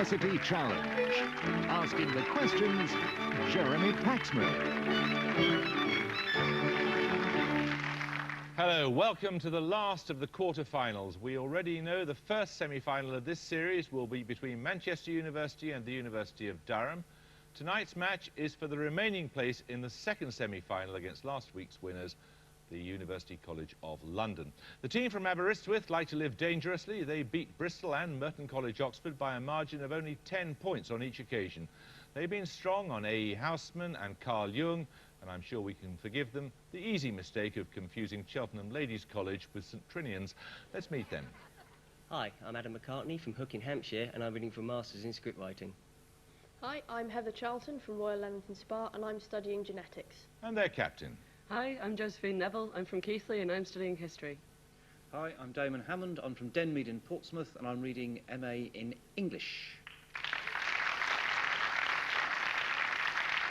University Challenge. Asking the questions, Jeremy Paxman. Hello, welcome to the last of the quarter-finals. We already know the first semi-final of this series will be between Manchester University and the University of Durham. Tonight's match is for the remaining place in the second semi-final against last week's winners, the University College of London. The team from Aberystwyth like to live dangerously. They beat Bristol and Merton College Oxford by a margin of only 10 points on each occasion. They've been strong on A.E. Houseman and Carl Jung, and I'm sure we can forgive them the easy mistake of confusing Cheltenham Ladies College with St Trinian's. Let's meet them. Hi, I'm Adam McCartney from Hook in Hampshire, and I'm reading for a Masters in Scriptwriting. Hi, I'm Heather Charlton from Royal Leamington Spa, and I'm studying genetics. And their captain. Hi, I'm Josephine Neville. I'm from Keighley and I'm studying history. Hi, I'm Damon Hammond. I'm from Denmead in Portsmouth and I'm reading MA in English.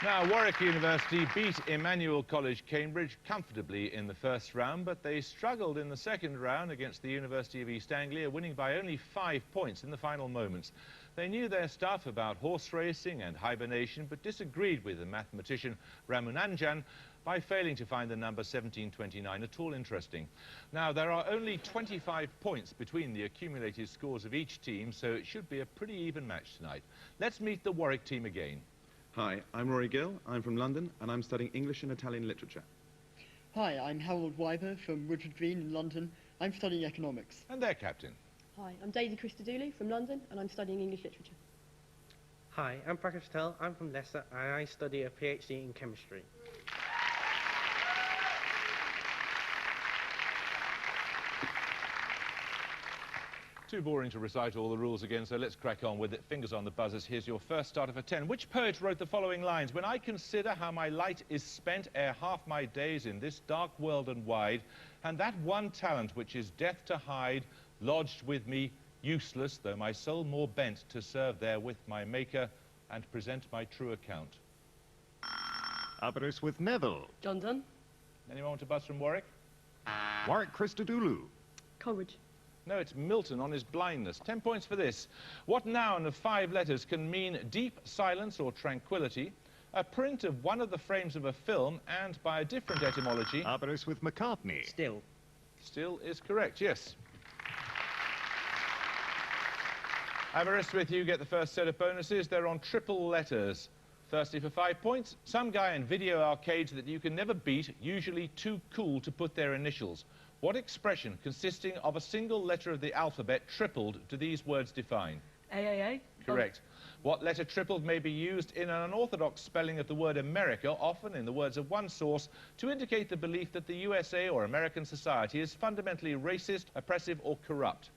Now, Warwick University beat Emmanuel College, Cambridge comfortably in the first round, but they struggled in the second round against the University of East Anglia, winning by only 5 points in the final moments. They knew their stuff about horse racing and hibernation, but disagreed with the mathematician Ramananjan by failing to find the number 1729 at all interesting. Now, there are only 25 points between the accumulated scores of each team, so it should be a pretty even match tonight. Let's meet the Warwick team again. Hi, I'm Rory Gill. I'm from London and I'm studying English and Italian literature. Hi, I'm Harold Wyber from Woodward Green in London. I'm studying economics. And their captain. Hi, I'm Daisy Christodoulou from London, and I'm studying English literature. Hi, I'm Prakash Patel. I'm from Leicester and I study a PhD in chemistry. Too boring to recite all the rules again, so let's crack on with it. Fingers on the buzzers. Here's your first starter for 10. Which poet wrote the following lines? When I consider how my light is spent ere half my days in this dark world and wide, and that one talent which is death to hide, lodged with me, useless, though my soul more bent to serve therewith my Maker and present my true account. Aberystwyth Neville. John Donne. Anyone want to buzz from Warwick? Warwick Christodoulou. Coleridge. No, it's Milton on his blindness. 10 points for this. What noun of 5 letters can mean deep silence or tranquility, a print of one of the frames of a film, and by a different etymology... Aberystwyth McCartney. Still. Still is correct, yes. Aberystwyth, you get the first set of bonuses. They're on triple letters. Thirsty for 5 points? Some guy in video arcades that you can never beat, usually too cool to put their initials. What expression consisting of a single letter of the alphabet tripled do these words define? AAA. Correct. What letter tripled may be used in an unorthodox spelling of the word America, often in the words of one source, to indicate the belief that the USA or American society is fundamentally racist, oppressive or corrupt?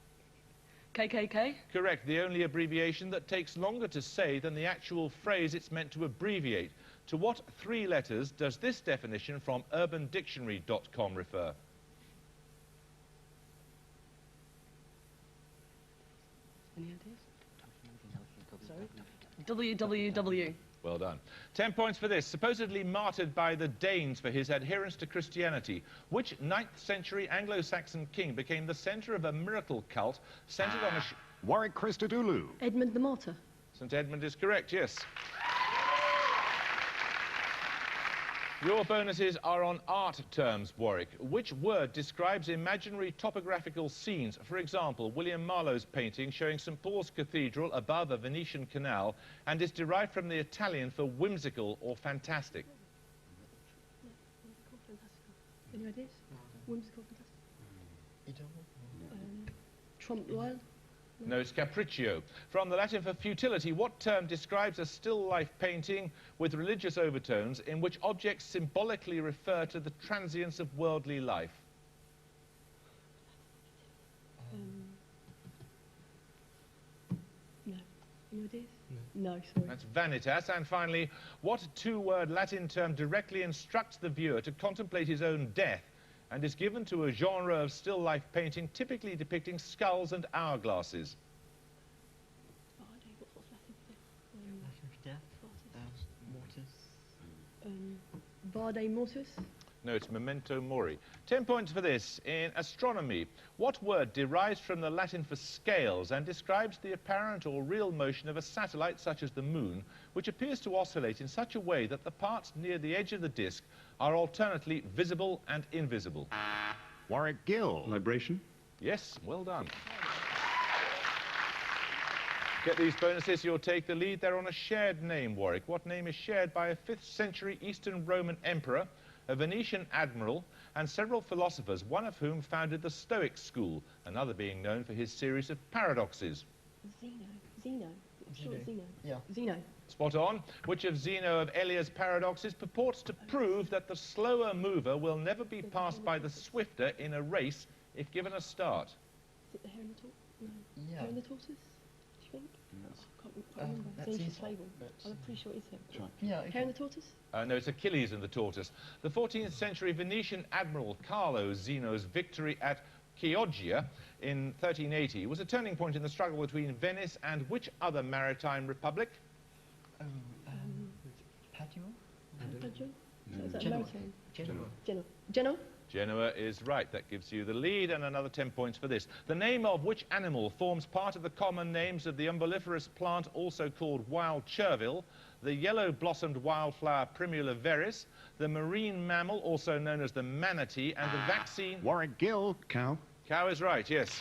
KKK. Correct. The only abbreviation that takes longer to say than the actual phrase it's meant to abbreviate. To what 3 letters does this definition from urbandictionary.com refer? Any ideas? Sorry? WWW. Well done. 10 points for this. Supposedly martyred by the Danes for his adherence to Christianity, which 9th century Anglo-Saxon king became the centre of a miracle cult centred on a... Warwick Christodoulou. Edmund the Martyr. St Edmund is correct, yes. Your bonuses are on art terms, Warwick. Which word describes imaginary topographical scenes? For example, William Marlowe's painting showing St Paul's Cathedral above a Venetian canal and is derived from the Italian for whimsical or fantastic. Whimsical, fantastical. Any ideas? Whimsical, fantastical. Trompe l'oeil. No, it's capriccio. From the Latin for futility, what term describes a still life painting with religious overtones in which objects symbolically refer to the transience of worldly life? No. Any ideas? No, sorry. That's vanitas. And finally, what 2-word Latin term directly instructs the viewer to contemplate his own death and is given to a genre of still life painting typically depicting skulls and hourglasses? Latin for death. Mortis. Vade mortis. No, it's memento mori. 10 points for this. In astronomy, what word derives from the Latin for scales and describes the apparent or real motion of a satellite such as the moon, which appears to oscillate in such a way that the parts near the edge of the disk are alternately visible and invisible? Warwick Gill. Libration. Yes, well done. Get these bonuses, you'll take the lead. They're on a shared name, Warwick. What name is shared by a 5th century Eastern Roman emperor, a Venetian admiral, and several philosophers, one of whom founded the Stoic school, another being known for his series of paradoxes? Zeno. Sure, Zeno. Yeah. Zeno. Spot on. Which of Zeno of Elia's paradoxes purports to prove that the slower mover will never be passed by the swifter in a race if given a start? Is it the hare and the tortoise? No. Yeah. Hare and the tortoise? Do you think? I can't remember. that's It's ancient easy. fable. That's- I'm pretty sure it's him. Yeah. Hare and the tortoise? No, it's Achilles and the tortoise. The 14th century Venetian admiral Carlo Zeno's victory at Chioggia in 1380 was a turning point in the struggle between Venice and which other maritime republic? Padua? Padua? Is that Genoa. maritime? Genoa. Genoa. Genoa? Genoa is right. That gives you the lead and another 10 points for this. The name of which animal forms part of the common names of the umbelliferous plant also called wild chervil, the yellow-blossomed wildflower Primula veris, the marine mammal also known as the manatee, and the vaccine... Warwick Gill. Cow. Cow is right, yes.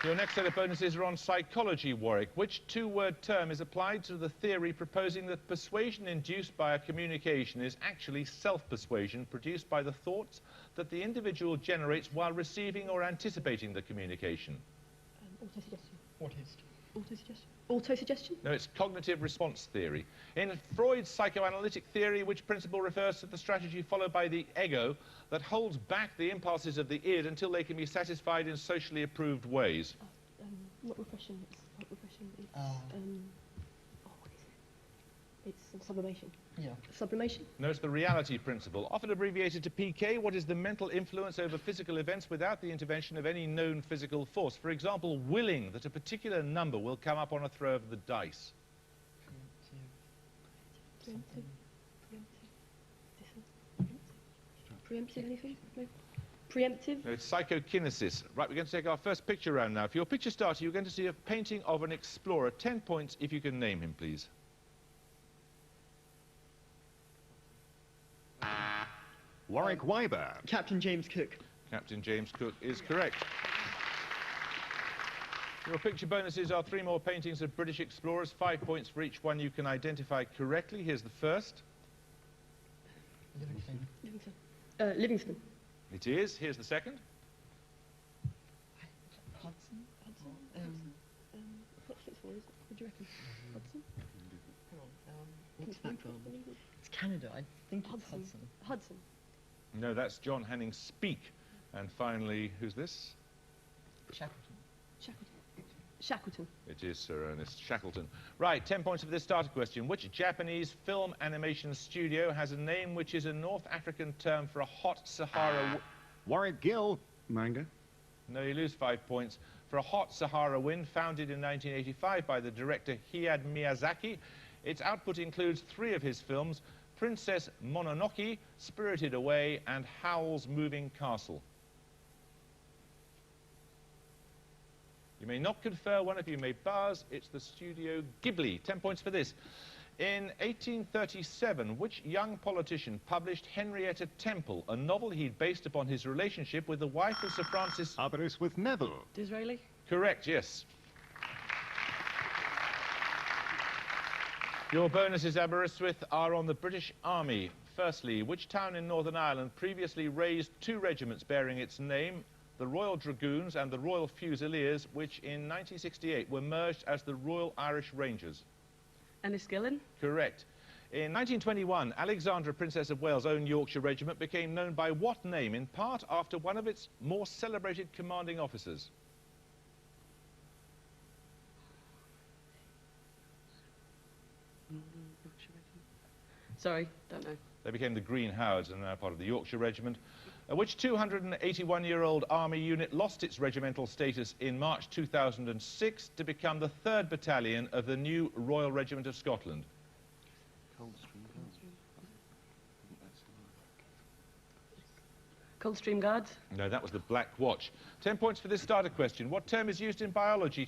Your next set of bonuses are on psychology, Warwick. Which two-word term is applied to the theory proposing that persuasion induced by a communication is actually self-persuasion produced by the thoughts that the individual generates while receiving or anticipating the communication? Autosuggestion. Autist. Autosuggestion. Autosuggestion? No, it's cognitive response theory. In Freud's psychoanalytic theory, which principle refers to the strategy followed by the ego that holds back the impulses of the id until they can be satisfied in socially approved ways? Not repression. It's not repression. It's what is it? It's sublimation. Yeah. Sublimation? No, it's the reality principle. Often abbreviated to PK, what is the mental influence over physical events without the intervention of any known physical force? For example, willing that a particular number will come up on a throw of the dice. Preemptive. Preemptive anything? No. Preemptive? No, it's psychokinesis. Right, we're going to take our first picture round now. For your picture starter, you're going to see a painting of an explorer. 10 points if you can name him, please. Warwick Wyber. Captain James Cook. Captain James Cook is correct. Your picture bonuses are 3 more paintings of British explorers, 5 points for each one you can identify correctly. Here's the first. Livingston. Livingston. It is. Here's the second. Hudson. What's it for? What do you reckon? Hudson? Hang on. What's that from? It's Canada. I think it's Hudson. Hudson. No, that's John Hanning Speke. And finally, who's this? Shackleton. Shackleton. It is Sir Ernest Shackleton. Right, 10 points for this starter question. Which Japanese film animation studio has a name which is a North African term for a hot Sahara... Warwick Gill. Manga. No, you lose 5 points. For a hot Sahara wind, founded in 1985 by the director Hayao Miyazaki. Its output includes 3 of his films, Princess Mononoke, Spirited Away, and Howl's Moving Castle. You may not confer, one of you may buzz. It's the Studio Ghibli. 10 points for this. In 1837, which young politician published Henrietta Temple, a novel he'd based upon his relationship with the wife of Sir Francis... Aberystwyth Neville. Disraeli? Correct, yes. Your bonuses, Aberystwyth, are on the British Army. Firstly, which town in Northern Ireland previously raised 2 regiments bearing its name, the Royal Dragoons and the Royal Fusiliers, which in 1968 were merged as the Royal Irish Rangers? Enniskillen? Correct. In 1921, Alexandra, Princess of Wales' own Yorkshire Regiment became known by what name, in part after one of its more celebrated commanding officers? Sorry, don't know. They became the Green Howards and are now part of the Yorkshire Regiment. Which 281-year-old army unit lost its regimental status in March 2006 to become the 3rd Battalion of the new Royal Regiment of Scotland? Coldstream Guards. No, that was the Black Watch. 10 points for this starter question. What term is used in biology